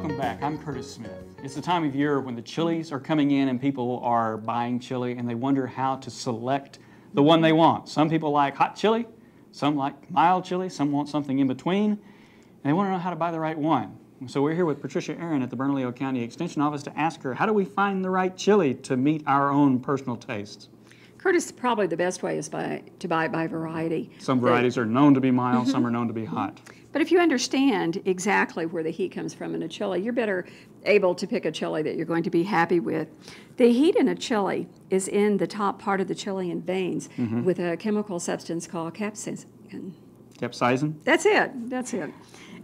Welcome back. I'm Curtis Smith. It's the time of year when the chilies are coming in and people are buying chili and they wonder how to select the one they want. Some people like hot chili, some like mild chili, some want something in between, and they want to know how to buy the right one. So we're here with Patricia Aaron at the Bernalillo County Extension Office to ask her, how do we find the right chili to meet our own personal tastes? Curtis, probably the best way is to buy it by variety. Some varieties are known to be mild, some are known to be hot. But if you understand exactly where the heat comes from in a chili, you're better able to pick a chili that you're going to be happy with. The heat in a chili is in the top part of the chili veins with a chemical substance called capsaicin. Capsaicin? That's it. That's it.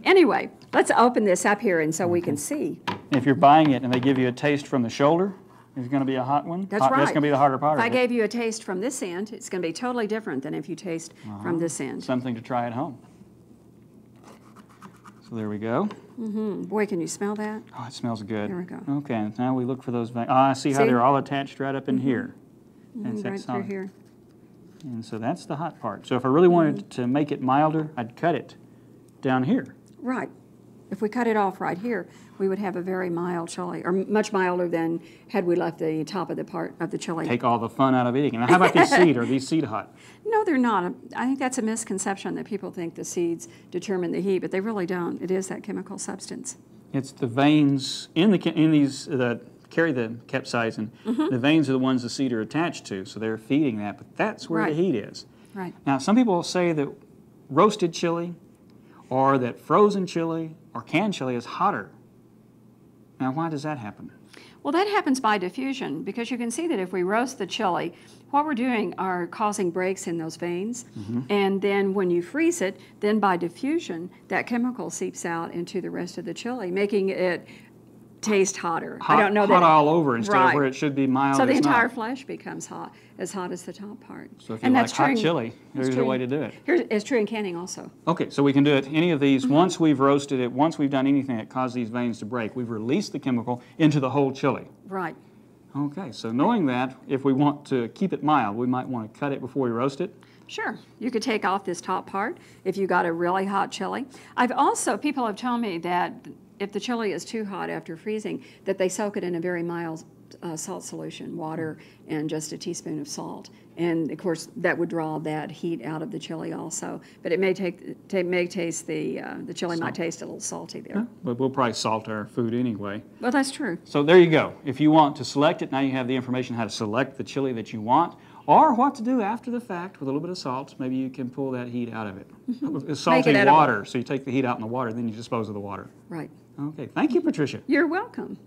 Anyway, let's open this up here and so we can see. If you're buying it and they give you a taste from the shoulder, it's going to be a hot one? That's right. That's going to be the harder part If of I it. gave you a taste from this end, it's going to be totally different than if you taste from this end. Something to try at home. So there we go. Boy, can you smell that? Oh, it smells good. There we go. Okay, now we look for those veins. I see how they're all attached right up in here. That's that Right through solid. here. And so that's the hot part. So if I really wanted to make it milder, I'd cut it down here. Right. If we cut it off right here, we would have a very mild chili, or much milder than had we left the top of the part of the chili. Take all the fun out of eating it. Now, how about these seed? Are these seed hot? No, they're not. I think that's a misconception that people think the seeds determine the heat, but they really don't. It is that chemical substance. It's the veins in these that carry the capsaicin. The veins are the ones the seed are attached to, so they're feeding that. But that's where the heat is. Right. Now, some people say that roasted chili, or that frozen chili, or canned chili is hotter. Now, why does that happen? Well, that happens by diffusion, because you can see that if we roast the chili, what we're doing are causing breaks in those veins, and then when you freeze it, then by diffusion, that chemical seeps out into the rest of the chili, making it taste hotter. Hot, I don't know hot that all over instead of where it should be mild. So the it's entire not. flesh becomes hot as the top part. So if you like hot chili, there's a way to do it. It's true in canning also. Okay, so we can do it, any of these, once we've roasted it, once we've done anything that caused these veins to break, we've released the chemical into the whole chili. Right. Okay, so knowing that, if we want to keep it mild, we might want to cut it before we roast it. Sure. You could take off this top part if you got a really hot chili. People have told me that if the chili is too hot after freezing, that they soak it in a very mild salt solution, water, and just a teaspoon of salt. And of course, that would draw that heat out of the chili also. But it may taste the chili might taste a little salty there. Yeah, but we'll probably salt our food anyway. Well, that's true. So there you go. If you want to select it, now you have the information how to select the chili that you want, or what to do after the fact with a little bit of salt. Maybe you can pull that heat out of it. It's salty water, so you take the heat out in the water, then you dispose of the water. Right. Okay, thank you, Patricia. You're welcome.